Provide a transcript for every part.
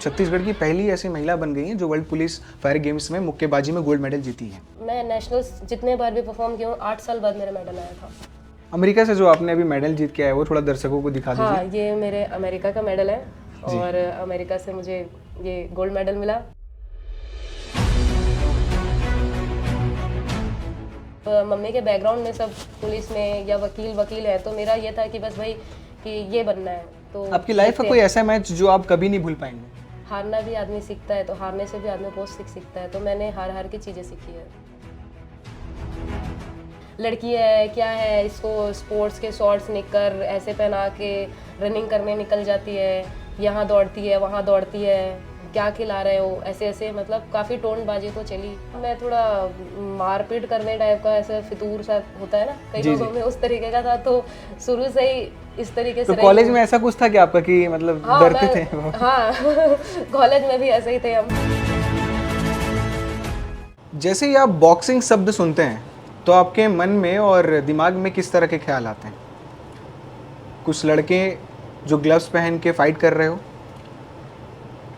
छत्तीसगढ़ की पहली ऐसी महिला बन गई हैं जो वर्ल्ड पुलिस फायर गेम्स में मुक्केबाजी में गोल्ड मेडल जीती हैं। मैं नेशनल्स जितने बार भी परफॉर्म किया हूँ 8 साल बाद मेरा मेडल आया था। अमेरिका से जो आपने अभी मेडल जीत के आए वो थोड़ा दर्शकों को दिखा दीजिए। हाँ, ये मेरे अमेरिका का मेडल है और अमेरिका से मुझे ये गोल्ड मेडल मिला। मम्मी के बैकग्राउंड में सब पुलिस में या वकील है, तो मेरा ये था कि बस भाई कि ये बनना है। तो आपकी लाइफ का कोई ऐसा मैच जो आप कभी नहीं भूल पाएंगे? हारना भी आदमी सीखता है, तो हारने से भी आदमी बहुत सीखता है, तो मैंने हार की चीज़ें सीखी है। लड़की है क्या है, इसको स्पोर्ट्स के शॉर्ट्स निकर ऐसे पहना के रनिंग करने निकल जाती है, यहाँ दौड़ती है वहाँ दौड़ती है, क्या खिला रहे हो, ऐसे ऐसे मतलब काफ़ी टोनबाजी तो चली। मैं थोड़ा मारपीट करने टाइप का ऐसे फितूर सा होता है ना कई लोगों में, उस तरीके का था, तो शुरू से ही इस तरीके से। तो कॉलेज में ऐसा कुछ था कि आपका कि मतलब डरते थे? हाँ कॉलेज में भी ऐसे ही थे हम। जैसे ही आप बॉक्सिंग शब्द सुनते हैं तो आपके मन में और दिमाग में किस तरह के ख्याल आते हैं? कुछ लड़के जो ग्लव्स पहन के फाइट कर रहे हो,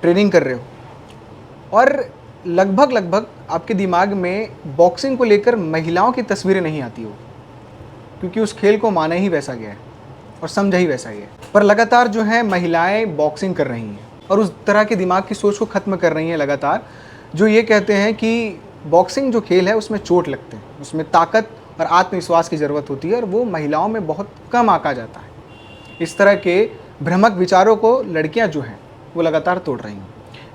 ट्रेनिंग कर रहे हो, और लगभग आपके दिमाग में बॉक्सिंग को लेकर महिलाओं की तस्वीरें नहीं आती हो, क्योंकि उस खेल को माना ही वैसा गया है और समझा ही वैसा ही है। पर लगातार जो है महिलाएं बॉक्सिंग कर रही हैं और उस तरह के दिमाग की सोच को ख़त्म कर रही हैं लगातार, जो ये कहते हैं कि बॉक्सिंग जो खेल है उसमें चोट लगते हैं, उसमें ताकत और आत्मविश्वास की ज़रूरत होती है और वो महिलाओं में बहुत कम आंका जाता है। इस तरह के भ्रामक विचारों को लड़कियां जो हैं वो लगातार तोड़ रही हैं।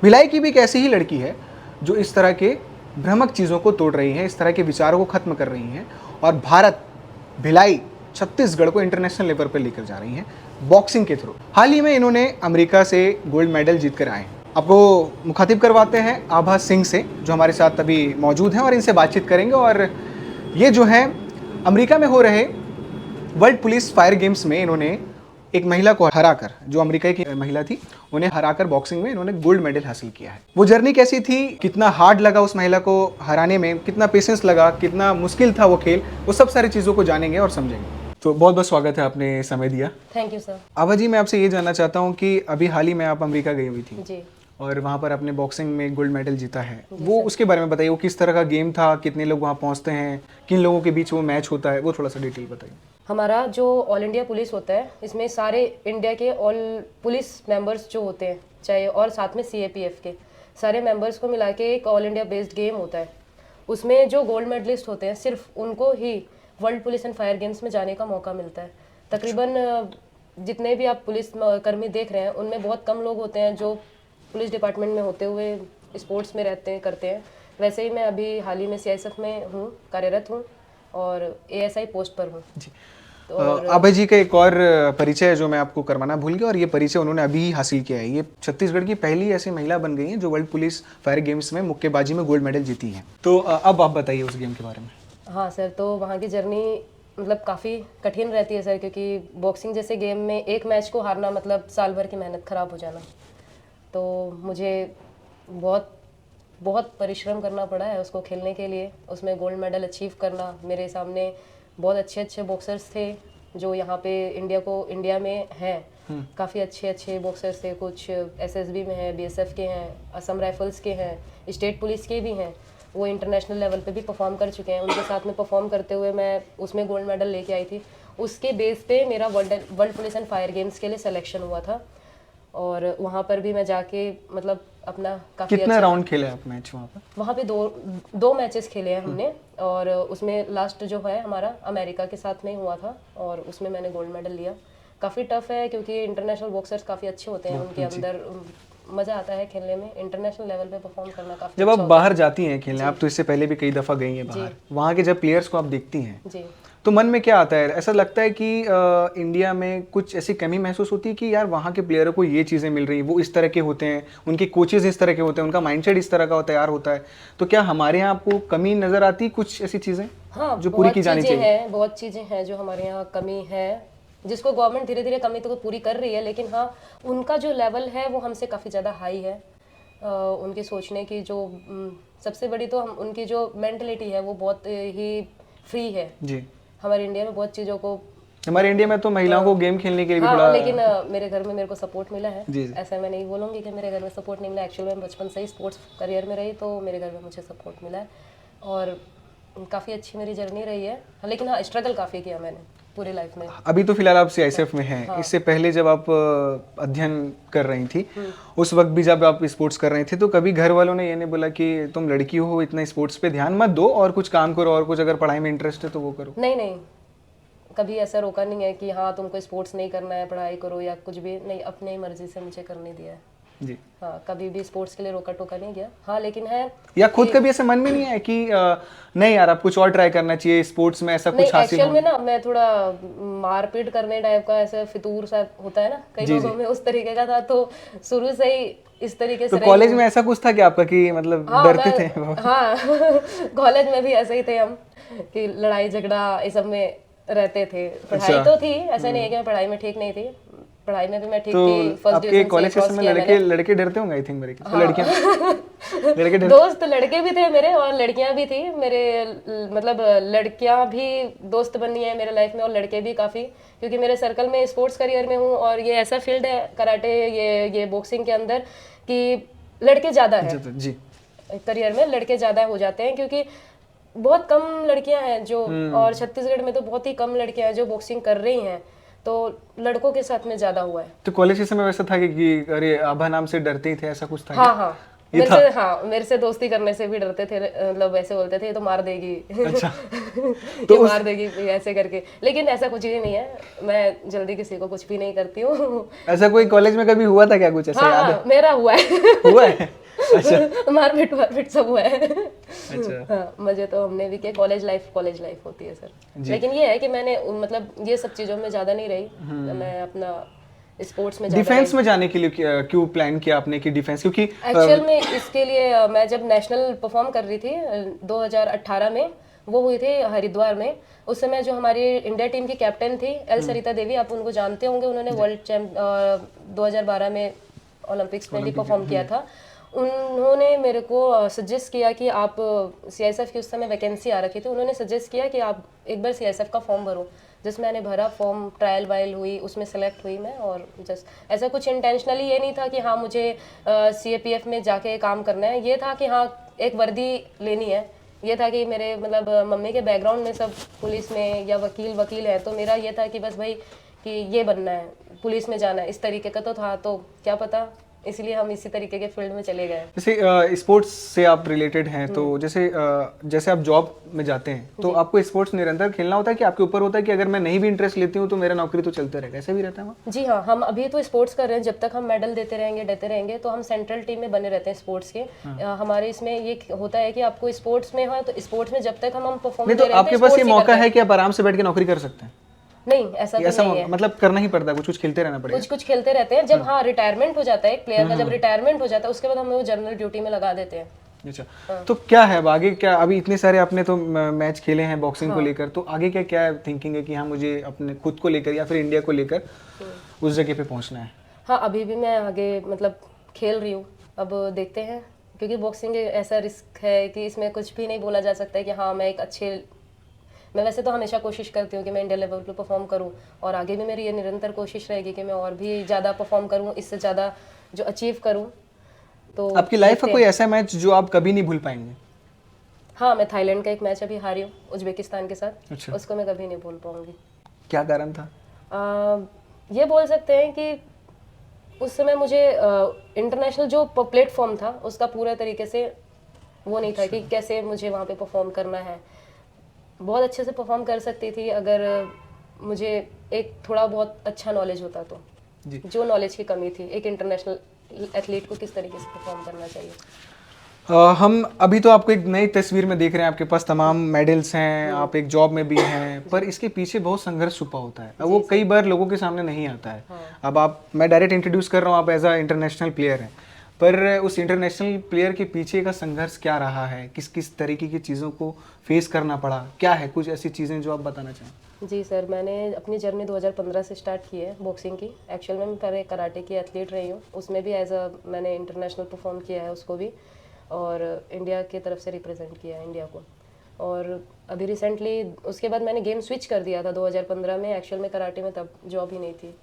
भिलाई की भी एक ऐसी ही लड़की है जो इस तरह के भ्रामक चीज़ों को तोड़ रही है, इस तरह के विचारों को ख़त्म कर रही हैं और भारत, भिलाई छत्तीसगढ़ को इंटरनेशनल लेवल पर लेकर जा रही हैं बॉक्सिंग के थ्रू। हाल ही में इन्होंने अमेरिका से गोल्ड मेडल जीत कर आए हैं। आपको मुखातिब करवाते हैं आभा सिंह से, जो हमारे साथ अभी मौजूद हैं, और इनसे बातचीत करेंगे। और ये जो है अमेरिका में हो रहे वर्ल्ड पुलिस फायर गेम्स में इन्होंने एक महिला को हराकर, जो अमेरिका की महिला थी, उन्हें हराकर बॉक्सिंग में इन्होंने गोल्ड मेडल हासिल किया है। वो जर्नी कैसी थी, कितना हार्ड लगा उस महिला को हराने में, कितना पेशेंस लगा, कितना मुश्किल था वो खेल, वो सब सारी चीज़ों को जानेंगे और समझेंगे। तो बहुत बहुत स्वागत है, आपने समय दिया। Thank you sir. Abha ji, मैं आपसे ये जानना चाहता हूँ कि अभी हाल ही में आप अमेरिका गई हुई थी जी, और वहाँ पर आपने बॉक्सिंग में गोल्ड मेडल जीता है, वो उसके बारे में बताइए। वो किस तरह का गेम था, कितने लोग वहाँ पहुँचते हैं, किन लोगों के बीच वो मैच होता है, वो थोड़ा सा डिटेल बताइए। हमारा जो ऑल इंडिया पुलिस होता है, इसमें सारे इंडिया के ऑल पुलिस मेंबर्स जो होते हैं, चाहे और साथ में CAPF के सारे मेंबर्स को मिला के एक ऑल इंडिया बेस्ड गेम होता है। उसमें जो गोल्ड मेडलिस्ट होते हैं सिर्फ उनको ही world police and fire games में जाने का मौका मिलता है। तकरीबन जितने भी आप पुलिस कर्मी देख रहे हैं उनमें बहुत कम लोग होते हैं जो पुलिस डिपार्टमेंट में होते हुए स्पोर्ट्स में रहते हैं करते हैं। वैसे ही मैं अभी हाल ही में CISF में हूँ, कार्यरत हूँ और ASI पोस्ट पर हूँ। आभा जी का एक और परिचय है जो मैं आपको करवाना भूल गया, और ये परिचय उन्होंने अभी ही हासिल किया है। ये छत्तीसगढ़ की पहली ऐसी महिला बन गई हैं जो वर्ल्ड पुलिस फायर गेम्स में मुक्केबाजी में गोल्ड मेडल जीती हैं। तो अब आप बताइए उस गेम के बारे में। हाँ सर, तो वहाँ की जर्नी मतलब काफ़ी कठिन रहती है सर, क्योंकि बॉक्सिंग जैसे गेम में एक मैच को हारना मतलब साल भर की मेहनत ख़राब हो जाना। तो मुझे बहुत परिश्रम करना पड़ा है उसको खेलने के लिए, उसमें गोल्ड मेडल अचीव करना। मेरे सामने बहुत अच्छे बॉक्सर्स थे जो यहाँ पे इंडिया में हैं। काफ़ी अच्छे बॉक्सर्स थे, कुछ SSB में हैं, BSF के हैं, असम राइफल्स के हैं, स्टेट पुलिस के भी हैं। वो इंटरनेशनल लेवल पे भी परफॉर्म कर चुके हैं। उनके साथ में परफॉर्म करते हुए मैं उसमें गोल्ड मेडल लेके आई थी। उसके बेस पे मेरा world police and fire games के लिए सिलेक्शन हुआ था और वहाँ पर भी मैं जाके मतलब अपना काफ़ी कितना राउंड खेले आप मैच वहाँ पर? वहाँ पे दो मैचेस खेले हैं हमने, और उसमें लास्ट जो है हमारा अमेरिका के साथ में ही हुआ था और उसमें मैंने गोल्ड मेडल लिया। काफ़ी टफ है क्योंकि इंटरनेशनल बॉक्सर्स काफ़ी अच्छे होते हैं, उनके अंदर मज़ा आता है खेलने में। इंटरनेशनल लेवल पे परफॉर्म करना काफ़ी जब आप बाहर जाती हैं खेलने, आप तो इससे पहले भी कई दफ़ा गई हैं बाहर, वहाँ के जब प्लेयर्स को आप देखती हैं जी, तो मन में क्या आता है? ऐसा लगता है कि इंडिया में कुछ ऐसी कमी महसूस होती है कि यार वहाँ के प्लेयरों को ये चीज़ें मिल रही हैं, वो इस तरह के होते हैं, उनके कोचेज़ इस तरह के होते हैं, उनका माइंडसेट इस तरह का तैयार होता है, तो क्या हमारे यहाँ आपको कमी नज़र आती कुछ ऐसी चीज़ें? हाँ, जो पूरी की जानी चाहिए? बहुत चीज़ें हैं जो हमारे यहाँ कमी है, जिसको गवर्नमेंट धीरे धीरे कमी तो पूरी कर रही है, लेकिन हाँ उनका जो लेवल है वो हमसे काफ़ी ज़्यादा हाई है। उनकी सोचने की जो सबसे बड़ी तो उनकी जो मेंटलिटी है वो बहुत ही फ्री है। जी, हमारे इंडिया में बहुत चीज़ों को हमारे इंडिया में तो महिलाओं को गेम खेलने के लिए भी हाँ, थोड़ा लेकिन मेरे घर में मेरे को सपोर्ट मिला है। जी। ऐसा मैं नहीं बोलूँगी कि मेरे घर में सपोर्ट नहीं मिला। एक्चुअल में बचपन से ही स्पोर्ट्स करियर में रही, तो मेरे घर में मुझे सपोर्ट मिला है और काफ़ी अच्छी मेरी जर्नी रही है। लेकिन हाँ, स्ट्रगल काफ़ी किया मैंने पूरी लाइफ में। अभी तो फिलहाल आप सीआईएसएफ में हैं। इससे पहले जब आप अध्ययन कर रही थी, उस वक्त भी जब आप स्पोर्ट्स कर रही थी, तो कभी घर वालों ने ये नहीं बोला कि तुम लड़की हो, इतना स्पोर्ट्स पे ध्यान मत दो और कुछ काम करो, और कुछ अगर पढ़ाई में इंटरेस्ट है तो वो करो? नहीं नहीं, कभी ऐसा रोका नहीं है कि हाँ तुमको स्पोर्ट्स नहीं करना है, पढ़ाई करो या कुछ भी नहीं। अपनी मर्जी से मुझे करने दिया है जी। हाँ, कभी भी स्पोर्ट्स के लिए रोका टोका नहीं गया। हाँ, लेकिन है या खुद कभी ऐसे मन में नहीं है कि नहीं यार आप कुछ और ट्राई करना चाहिए, स्पोर्ट्स में ऐसा नहीं, कुछ हासिल एक्चुअल हो? में ना मैं थोड़ा मारपीट करने टाइप का ऐसे फितूर सा होता है ना कई लोगों में, उस तरीके का था। तो शुरू से ही इस तरीके से तो कॉलेज में ऐसा कुछ था कि आपका कि मतलब डरते थे? हाँ कॉलेज में भी ऐसे ही थे हम कि लड़ाई झगड़ा इस सब में रहते थे। पढ़ाई तो थी, ऐसा नहीं है कि मैं पढ़ाई में ठीक नहीं थी, पढ़ाई में भी मैं ठीक थी। तो फर्स्ट आपके डिवीजन कॉलेज से के क्रॉस समय किया मैंने। लड़के डरते होंगे आई थिंक मेरे ख्याल से। हाँ। लड़कियां लड़के डर दोस्त लड़के भी थे मेरे और लड़कियां भी थी मेरे। मतलब लड़कियां भी दोस्त बनी है मेरे लाइफ में और लड़के भी काफ़ी, क्योंकि मेरे सर्कल में स्पोर्ट्स करियर में हूँ और ये ऐसा फील्ड है कराटे, ये बॉक्सिंग के अंदर कि लड़के ज़्यादा है जी। करियर में, लड़के ज़्यादा हो जाते हैं क्योंकि बहुत कम लड़कियां हैं जो, और छत्तीसगढ़ में तो बहुत ही कम लड़कियां हैं जो बॉक्सिंग कर रही हैं, तो लड़कों के साथ में ज़्यादा हुआ है। तो कॉलेज के समय वैसा था कि अरे आभा नाम से डरते ही थे, ऐसा कुछ था? हाँ हाँ, मेरे से दोस्ती करने से भी डरते थे। मतलब ऐसे बोलते थे ये तो मार देगी। अच्छा। तो ये मार देगी ऐसे करके, लेकिन ऐसा कुछ भी नहीं है। मैं जल्दी किसी को कुछ भी नहीं करती हूँ। ऐसा कोई कॉलेज में कभी हुआ था क्या कुछ ऐसा? याद है? मेरा हुआ है। हुआ है? अच्छा। मारपीट सब हुआ है। अच्छा। हाँ, मजे तो हमने भी किया। कॉलेज लाइफ होती है सर। लेकिन ये है कि मैंने मतलब ये सब चीज़ों में ज़्यादा नहीं रही। मैं अपना स्पोर्ट्स में डिफेंस में जाने के लिए क्यों प्लान किया आपने कि डिफेंस? क्योंकि एक्चुअल में इसके लिए मैं जब नेशनल परफॉर्म कर रही थी 2018 में, वो हुई थी हरिद्वार में। उस समय जो हमारी इंडिया टीम की कैप्टन थी एल सरिता देवी, आप उनको जानते होंगे, उन्होंने वर्ल्ड चैंप 2012 में ओलंपिक्स में भी परफॉर्म किया था। उन्होंने मेरे को सजेस्ट किया कि आप सीआईएसएफ की उस समय वैकेंसी आ रखी थी, उन्होंने सजेस्ट किया कि आप एक बार सीआईएसएफ का फॉर्म भरो, जिसमें मैंने भरा फॉर्म, ट्रायल वायल हुई, उसमें सेलेक्ट हुई मैं। और जस्ट ऐसा कुछ इंटेंशनली ये नहीं था कि हाँ मुझे सीएपीएफ में जाके काम करना है, ये था कि हाँ एक वर्दी लेनी है। ये था कि मेरे मतलब मम्मी के बैकग्राउंड में सब पुलिस में या वकील है, तो मेरा ये था कि बस भाई कि ये बनना है, पुलिस में जाना है, इस तरीके का तो था। तो क्या पता, इसलिए हम इसी तरीके के फील्ड में चले गए। जैसे स्पोर्ट्स से आप रिलेटेड हैं, तो जैसे आप जॉब में जाते हैं तो आपको स्पोर्ट्स निरंतर खेलना होता है कि आपके ऊपर होता है कि अगर मैं नहीं भी इंटरेस्ट लेती हूँ तो मेरा नौकरी तो चलते रहेगा, ऐसा भी रहता है वहाँ? जी हाँ, हम अभी तो स्पोर्ट्स कर रहे हैं। जब तक हम मेडल देते रहेंगे तो हम सेंट्रल टीम में बने रहते हैं स्पोर्ट्स के। हमारे इसमें ये होता है कि आपको स्पोर्ट्स में हो, तो स्पोर्ट्स में जब तक हम परफॉर्म नहीं तो आपके पास ये मौका है कि आप आराम से बैठ के नौकरी कर सकते हैं? नहीं, ऐसा तो नहीं है। मतलब करना ही पड़ता है, कुछ खेलते रहना पड़ेगा? कुछ खेलते रहते हैं। जब हाँ रिटायरमेंट हो जाता है एक प्लेयर का, जब रिटायरमेंट हो जाता है उसके बाद हमें वो जनरल ड्यूटी में लगा देते हैं। अच्छा। तो क्या है अब आगे? क्या अभी इतने सारे आपने तो मैच खेले हैं बॉक्सिंग को लेकर, तो आगे क्या क्या थिंकिंग है कि हाँ मुझे अपने खुद को लेकर या फिर इंडिया को लेकर उस जगह पे पहुंचना है? हाँ, अभी भी मैं आगे मतलब खेल रही हूँ, अब देखते हैं। क्योंकि बॉक्सिंग ऐसा रिस्क है कि इसमें कुछ भी नहीं बोला जा सकता है कि हाँ मैं वैसे तो हमेशा कोशिश करती हूँ कि मैं इंडिया लेवल पे परफॉर्म करूँ, और आगे भी मेरी ये निरंतर कोशिश रहेगी कि मैं और भी ज़्यादा परफॉर्म करूँ, इससे ज़्यादा जो अचीव करूँ। तो आपकी लाइफ का कोई ऐसा मैच जो आप कभी नहीं भूल पाएंगे? हाँ, मैं थाईलैंड का एक मैच अभी हारी हूँ उज्बेकिस्तान के साथ। अच्छा। उसको मैं कभी नहीं भूल पाऊंगी। क्या कारण था? ये बोल सकते हैं कि उस समय मुझे इंटरनेशनल जो प्लेटफॉर्म था उसका पूरा तरीके से वो नहीं था कि कैसे मुझे वहाँ पे परफॉर्म करना है। बहुत अच्छे से परफॉर्म कर सकती थी अगर मुझे एक थोड़ा बहुत अच्छा नॉलेज होता तो। जो नॉलेज की कमी थी, एक इंटरनेशनल एथलीट को किस तरीके से परफॉर्म करना चाहिए। हम अभी तो आपको एक नई तस्वीर में देख रहे हैं, आपके पास तमाम मेडल्स हैं, आप एक जॉब में भी हैं, पर इसके पीछे बहुत संघर्ष छुपा होता है, वो कई बार लोगों के सामने नहीं आता है। अब मैं डायरेक्ट इंट्रोड्यूस कर रहा हूँ, आप एज अ इंटरनेशनल प्लेयर हैं, पर उस इंटरनेशनल प्लेयर के पीछे का संघर्ष क्या रहा है, किस किस तरीके की चीज़ों को फेस करना पड़ा, क्या है कुछ ऐसी चीज़ें जो आप बताना चाहें? जी सर, मैंने अपनी जर्नी 2015 से स्टार्ट की है बॉक्सिंग की। एक्चुअल में मैं पहले कराटे की एथलीट रही हूँ, उसमें भी मैंने इंटरनेशनल परफॉर्म किया है उसको भी, और इंडिया की तरफ से रिप्रेजेंट किया है इंडिया को। और अभी रिसेंटली उसके बाद मैंने गेम स्विच कर दिया था 2015 में। एक्चुअल में कराटे में तब जॉब ही नहीं थी,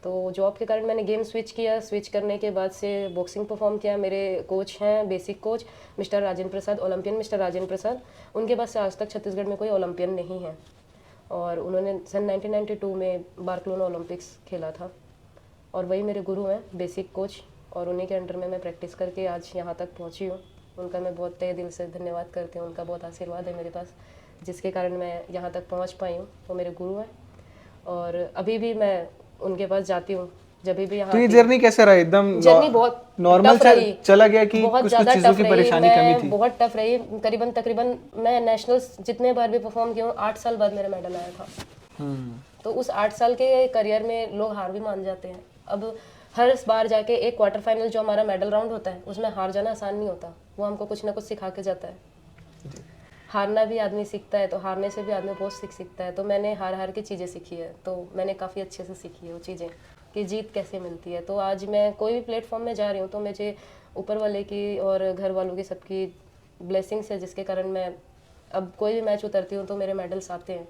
तो जॉब के कारण मैंने गेम स्विच किया। स्विच करने के बाद से बॉक्सिंग परफॉर्म किया। मेरे कोच हैं basic coach mister Rajendra Prasad, Olympian mister Rajendra Prasad. उनके पास से आज तक छत्तीसगढ़ में कोई ओलंपियन नहीं है, और उन्होंने सन 1992 में बार्कलोना ओलंपिक्स खेला था, और वही मेरे गुरु हैं बेसिक कोच, और उन्हीं के अंडर में मैं प्रैक्टिस करके आज यहाँ तक पहुँची हूँ। उनका मैं बहुत तहे दिल से धन्यवाद करती हूँ। उनका बहुत आशीर्वाद है मेरे पास, जिसके कारण मैं यहाँ तक पहुँच पाई हूँ। वो मेरे गुरु हैं, और अभी भी मैं उनके पास जाती हूँ जब भी यहाँ तो ये आती जर्नी कैसे रहा? एकदम जर्नी बहुत नॉर्मल टफ रही, चला गया कि बहुत कुछ ज़्यादा चीज़ों टफ की रही। परेशानी कमी मैं थी? बहुत टफ रही। तकरीबन मैं नेशनल्स जितने बार भी परफॉर्म किया हूँ, 8 साल बाद मेरा मेडल आया था। तो उस 8 साल के करियर में लोग हार भी मान जाते हैं। अब हर बार जाके एक क्वार्टर फाइनल जो हमारा मेडल राउंड होता है, उसमें हार जाना आसान नहीं होता। वो हमको कुछ ना कुछ सिखा के जाता है। हारना भी आदमी सीखता है, तो हारने से भी आदमी बहुत सीखता है। तो मैंने हार हार की चीज़ें सीखी है, तो मैंने काफ़ी अच्छे से सीखी है वो चीज़ें कि जीत कैसे मिलती है। तो आज मैं कोई भी प्लेटफॉर्म में जा रही हूँ तो मुझे ऊपर वाले की और घर वालों की सबकी ब्लेसिंग्स है, जिसके कारण मैं अब कोई भी मैच उतरती हूँ तो मेरे मेडल्स आते हैं,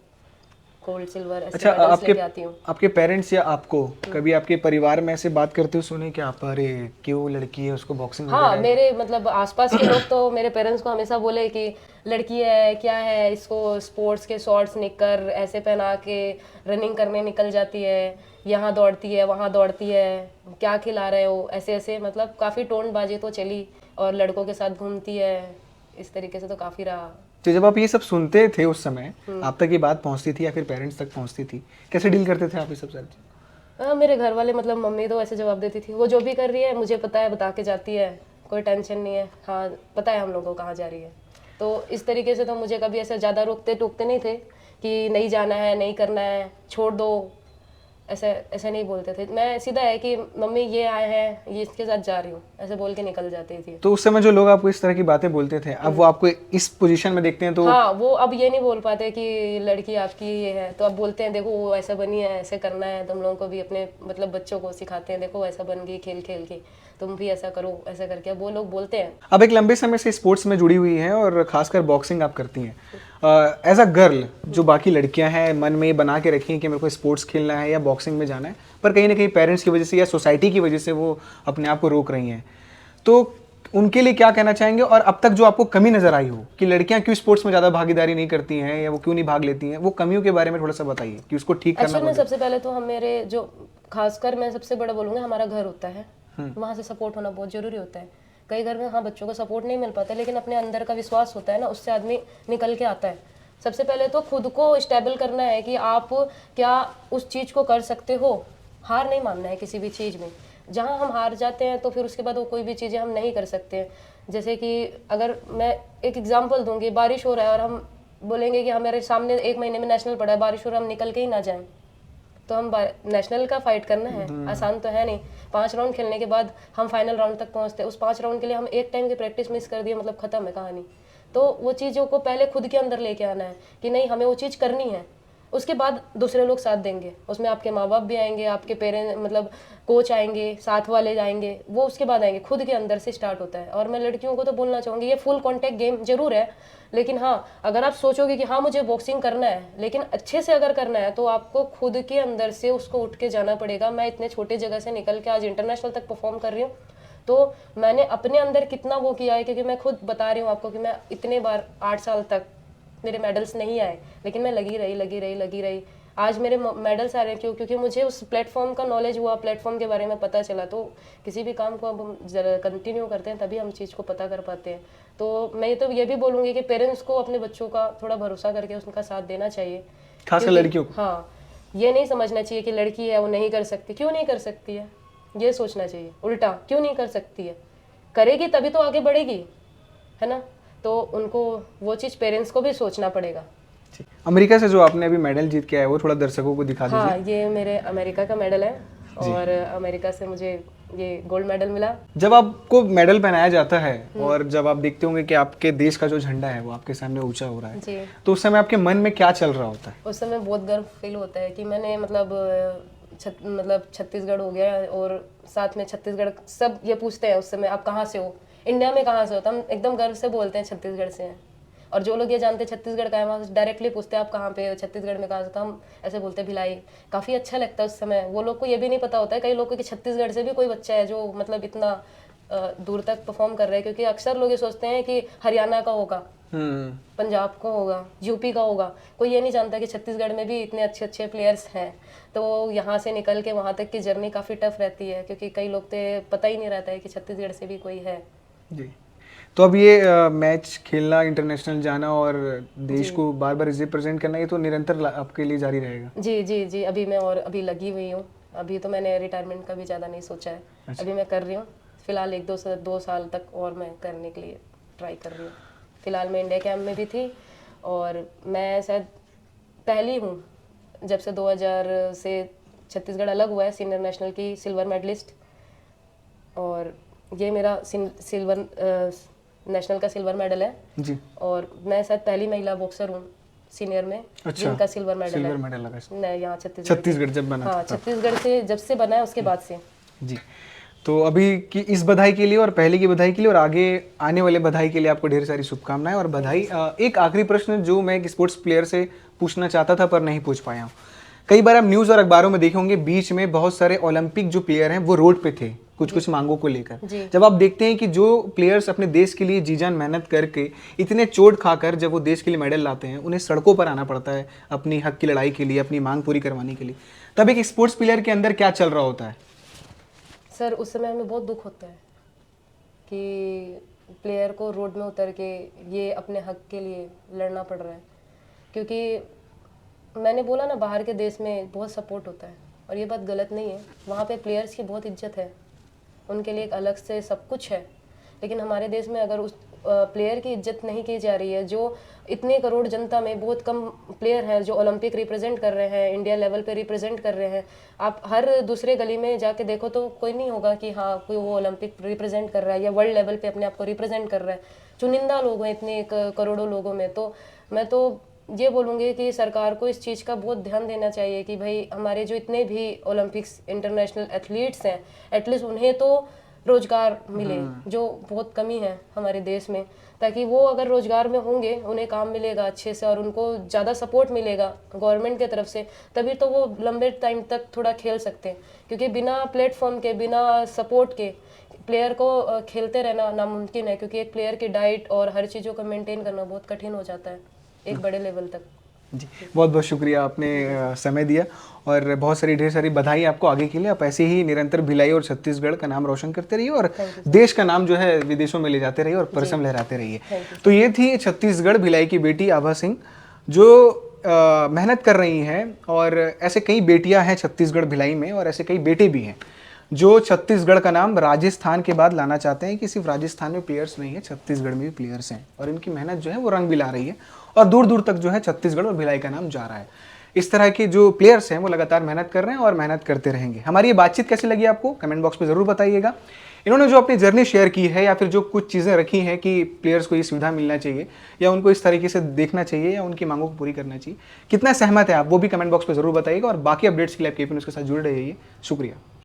गोल्ड सिल्वर ऐसे अच्छा, मेडल्स लेके आती हूँ। आपके पेरेंट्स या आपको कभी आपके परिवार में ऐसे बात करते हुए सुने कि आप अरे क्यों लड़की है उसको बॉक्सिंग हाँ, वगैरह है? मेरे मतलब आसपास के लोग तो मेरे पेरेंट्स को हमेशा बोले कि लड़की है क्या है, इसको स्पोर्ट्स के शॉर्ट्स निकर ऐसे पहना के रनिंग करने निकल जाती है, यहाँ दौड़ती है वहाँ दौड़ती है, क्या खिला रहे हो, ऐसे ऐसे मतलब काफ़ी टोनबाजी तो चली, और लड़कों के साथ घूमती है, इस तरीके से तो काफ़ी रहा। तो जब आप ये सब सुनते थे उस समय, आप तक ये बात पहुंचती थी या फिर पेरेंट्स तक पहुंचती थी, कैसे डील करते थे आप ये सब सर? मेरे घर वाले मतलब मम्मी तो ऐसे जवाब देती थी, वो जो भी कर रही है मुझे पता है, बता के जाती है, कोई टेंशन नहीं है, हाँ पता है हम लोगों को कहाँ जा रही है। तो इस तरीके से तो मुझे कभी ऐसे ज़्यादा रोकते टोकते नहीं थे कि नहीं जाना है, नहीं करना है, छोड़ दो, ऐसे ऐसे नहीं बोलते थे। मैं सीधा है कि मम्मी ये आए हैं, ये इसके साथ जा रही हूँ, ऐसे बोल के निकल जाती थी। तो उस समय जो लोग आपको इस तरह की बातें बोलते थे, अब वो आपको इस पोजीशन में देखते हैं तो हाँ, वो अब ये नहीं बोल पाते कि लड़की आपकी ये है, तो अब बोलते हैं देखो वो ऐसा बनी है, ऐसे करना है। तुम लोगों को भी अपने मतलब बच्चों को सिखाते हैं, देखो ऐसा बन गई खेल खेल के, तुम भी ऐसा करो, ऐसा करके अब वो लोग बोलते हैं। अब एक लंबे समय से स्पोर्ट्स में जुड़ी हुई हैं और खासकर बॉक्सिंग आप करती हैं। एज अ गर्ल, जो बाकी लड़कियां हैं मन में ये बना के रखी हैं कि मेरे को स्पोर्ट्स खेलना है या बॉक्सिंग में जाना है, पर कहीं ना कहीं पेरेंट्स की वजह से या सोसाइटी की वजह से वो अपने आप को रोक रही हैं, तो उनके लिए क्या कहना चाहेंगे? और अब तक जो आपको कमी नजर आई हो कि लड़कियां क्यों स्पोर्ट्स में ज़्यादा भागीदारी नहीं करती हैं या वो क्यों नहीं भाग लेती हैं, वो कमियों के बारे में थोड़ा सा बताइए कि उसको ठीक करना एक्चुअल में सबसे पहले तो हम मेरे जो खासकर मैं सबसे बड़ा बोलूँगा हमारा घर होता है, वहाँ से सपोर्ट होना बहुत ज़रूरी होता है। कई घर में हाँ बच्चों को सपोर्ट नहीं मिल पाता, लेकिन अपने अंदर का विश्वास होता है ना, उससे आदमी निकल के आता है। सबसे पहले तो खुद को स्टेबल करना है कि आप क्या उस चीज़ को कर सकते हो। हार नहीं मानना है किसी भी चीज़ में। जहाँ हम हार जाते हैं तो फिर उसके बाद वो कोई भी चीज़ें हम नहीं कर सकते हैं। जैसे कि अगर मैं एक एग्जांपल दूंगी, बारिश हो रहा है और हम बोलेंगे कि हमारे सामने 1 महीने में नेशनल पड़ा है, बारिश हो रहा है, हम निकल के ही ना जाएं, तो हम नेशनल का फाइट करना है, आसान तो है नहीं। 5 राउंड खेलने के बाद हम फाइनल राउंड तक पहुंचते हैं, उस 5 राउंड के लिए हम एक टाइम की प्रैक्टिस मिस कर दिए, मतलब खत्म है कहानी। तो वो चीज़ों को पहले खुद के अंदर लेके आना है कि नहीं हमें वो चीज़ करनी है, उसके बाद दूसरे लोग साथ देंगे। उसमें आपके माँ बाप भी आएंगे, आपके पेरेंट्स मतलब कोच आएंगे, साथ वाले आएंगे, वो उसके बाद आएंगे। खुद के अंदर से स्टार्ट होता है। और मैं लड़कियों को तो बोलना चाहूँगी, ये फुल कॉन्टैक्ट गेम जरूर है, लेकिन हाँ अगर आप सोचोगे कि हाँ मुझे बॉक्सिंग करना है, लेकिन अच्छे से अगर करना है तो आपको खुद के अंदर से उसको उठ के जाना पड़ेगा। मैं इतने छोटे जगह से निकल के आज इंटरनेशनल तक परफॉर्म कर रही हूँ, तो मैंने अपने अंदर कितना वो किया है, क्योंकि मैं खुद बता रही हूँ आपको कि मैं इतने बार 8 साल तक मेरे मेडल्स नहीं आए, लेकिन मैं लगी रही। आज मेरे मेडल्स आ रहे हैं क्योंकि मुझे उस प्लेटफॉर्म का नॉलेज हुआ, प्लेटफॉर्म के बारे में पता चला। तो किसी भी काम को अब हम कंटिन्यू करते हैं तभी हम चीज़ को पता कर पाते हैं। तो मैं तो ये भी बोलूँगी कि पेरेंट्स को अपने बच्चों का थोड़ा भरोसा करके उनका साथ देना चाहिए, खासकर लड़कियों को। हाँ, ये नहीं समझना चाहिए कि लड़की है वो नहीं कर सकती। क्यों नहीं कर सकती है, ये सोचना चाहिए। उल्टा क्यों नहीं कर सकती है, करेगी तभी तो आगे बढ़ेगी, है ना। तो उनको वो चीज़ पेरेंट्स को भी सोचना पड़ेगा। अमेरिका से जो आपने अभी मेडल जीत के आए वो थोड़ा दर्शकों को दिखा दीजिए। हाँ, ये मेरे अमेरिका का मेडल है, और अमेरिका से मुझे ये गोल्ड मेडल मिला। जब आपको मेडल पहनाया जाता है और जब आप देखते होंगे कि आपके देश का जो झंडा है वो आपके सामने ऊंचा हो रहा है जी, तो उस समय आपके मन में क्या चल रहा होता है? उस समय बहुत गर्व फील होता है कि मैंने मतलब छत्तीसगढ़ हो गया, और साथ में छत्तीसगढ़ सब ये पूछते हैं उस समय आप कहाँ से हो, इंडिया में कहाँ से हो, तो हम एकदम गर्व से बोलते हैं छत्तीसगढ़ से हैं। और जो लोग ये जानते हैं छत्तीसगढ़ का है, वहाँ डायरेक्टली पूछते हैं आप कहाँ पे हो, छत्तीसगढ़ में कहाँ से, तो हम ऐसे बोलते हैं भिलाई। काफ़ी अच्छा लगता है उस समय। वो लोग को ये भी नहीं पता होता है कई लोगों को कि छत्तीसगढ़ से भी कोई बच्चा है जो मतलब इतना दूर तक परफॉर्म कर रहे हैं, क्योंकि अक्सर लोग ये सोचते हैं कि हरियाणा का होगा, पंजाब का होगा, यूपी का होगा, कोई ये नहीं जानता कि छत्तीसगढ़ में भी इतने अच्छे अच्छे प्लेयर्स हैं। तो यहाँ से निकल के वहाँ तक की जर्नी काफ़ी टफ रहती है, क्योंकि कई लोग तो पता ही नहीं रहता है कि छत्तीसगढ़ से भी कोई है। जी। तो अब ये मैच खेलना, इंटरनेशनल जाना और देश जी। को बार बार रिप्रेजेंट करना, ये तो निरंतर आपके लिए जारी रहेगा। जी जी जी, अभी मैं और अभी लगी हुई हूँ। अभी तो मैंने रिटायरमेंट का भी ज़्यादा नहीं सोचा है। अच्छा। अभी मैं कर रही हूँ फिलहाल, एक दो साल तक और मैं करने के लिए ट्राई कर रही हूँ। फिलहाल मैं इंडिया कैंप में भी थी, और मैं शायद पहली हूँ जब से 2000 से छत्तीसगढ़ अलग हुआ है सीनियर नेशनल की सिल्वर मेडलिस्ट। और ये मेरा सिल्वर नेशनल का सिल्वर मेडल है जी। और मैं शायद पहली महिला बॉक्सर हूँ सीनियर में जिनका सिल्वर मेडल है। सिल्वर मेडल लगा नहीं, यहाँ छत्तीसगढ़ जब बना हाँ, था। छत्तीसगढ़ से जब से बना है उसके बाद से। जी। तो अभी की इस बधाई के लिए और पहले की बधाई के लिए और आगे आने वाले बधाई के लिए आपको ढेर सारी शुभकामनाएं और बधाई। एक आखिरी प्रश्न जो मैं एक स्पोर्ट्स प्लेयर से पूछना चाहता था पर नहीं पूछ पाया हूँ। कई बार आप न्यूज़ और अखबारों में देखे होंगे, बीच में बहुत सारे ओलंपिक जो प्लेयर हैं वो रोड पे थे कुछ मांगों को लेकर। जब आप देखते हैं कि जो प्लेयर्स अपने देश के लिए जी जान मेहनत करके इतने चोट खाकर जब वो देश के लिए मेडल लाते हैं, उन्हें सड़कों पर आना पड़ता है अपनी हक की लड़ाई के लिए, अपनी मांग पूरी करवाने के लिए, तब एक स्पोर्ट्स प्लेयर के अंदर क्या चल रहा होता है? सर उस समय हमें बहुत दुख होता है कि प्लेयर को रोड में उतर के ये अपने हक के लिए लड़ना पड़ रहा है, क्योंकि मैंने बोला ना बाहर के देश में बहुत सपोर्ट होता है और ये बात गलत नहीं है। वहाँ पे प्लेयर्स की बहुत इज्जत है, उनके लिए एक अलग से सब कुछ है। लेकिन हमारे देश में अगर उस प्लेयर की इज्जत नहीं की जा रही है, जो इतने करोड़ जनता में बहुत कम प्लेयर हैं जो ओलंपिक रिप्रेजेंट कर रहे हैं, इंडिया लेवल पे रिप्रेजेंट कर रहे हैं। आप हर दूसरे गली में जाके देखो तो कोई नहीं होगा कि हाँ कोई वो ओलंपिक रिप्रेजेंट कर रहा है या वर्ल्ड लेवल पे अपने आप को रिप्रेजेंट कर रहा है। चुनिंदा लोग हैं इतने करोड़ों लोगों में। तो मैं तो ये बोलूँगी कि सरकार को इस चीज़ का बहुत ध्यान देना चाहिए कि भाई हमारे जो इतने भी ओलंपिक्स इंटरनेशनल एथलीट्स हैं, एटलीस्ट उन्हें तो रोजगार मिले, जो बहुत कमी है हमारे देश में, ताकि वो अगर रोजगार में होंगे उन्हें काम मिलेगा अच्छे से और उनको ज़्यादा सपोर्ट मिलेगा गवर्नमेंट की तरफ से, तभी तो वो लंबे टाइम तक थोड़ा खेल सकते हैं। क्योंकि बिना प्लेटफॉर्म के, बिना सपोर्ट के प्लेयर को खेलते रहना नामुमकिन है, क्योंकि एक प्लेयर की डाइट और हर चीज़ों को मेंटेन करना बहुत कठिन हो जाता है एक बड़े लेवल तक। जी, बहुत बहुत शुक्रिया, आपने समय दिया और बहुत सारी ढेर सारी बधाई आपको आगे के लिए। आप ऐसे ही निरंतर भिलाई और छत्तीसगढ़ का नाम रोशन करते रहिए और देश का नाम जो है विदेशों में ले जाते रहिए और परचम लहराते रहिए। तो ये थी छत्तीसगढ़ भिलाई की बेटी आभा सिंह, जो मेहनत कर रही हैं। और ऐसे कई बेटियां हैं छत्तीसगढ़ भिलाई में और ऐसे कई बेटे भी हैं जो छत्तीसगढ़ का नाम राजस्थान के बाद लाना चाहते हैं कि सिर्फ राजस्थान में प्लेयर्स नहीं है, छत्तीसगढ़ में भी प्लेयर्स हैं और इनकी मेहनत जो है वो रंग भी ला रही है और दूर दूर तक जो है छत्तीसगढ़ और भिलाई का नाम जा रहा है। इस तरह के जो प्लेयर्स हैं वो लगातार मेहनत कर रहे हैं और मेहनत करते रहेंगे। हमारी ये बातचीत कैसी लगी आपको कमेंट बॉक्स में ज़रूर बताइएगा। इन्होंने जो अपनी जर्नी शेयर की है या फिर जो कुछ चीज़ें रखी हैं कि प्लेयर्स को ये सुविधा मिलना चाहिए या उनको इस तरीके से देखना चाहिए या उनकी मांगों को पूरी करना चाहिए, कितना सहमत है आप वो भी कमेंट बॉक्स में ज़रूर बताइएगा। और बाकी अपडेट्स के लिए आप केपी न्यूज़ के साथ जुड़े रहिए। शुक्रिया।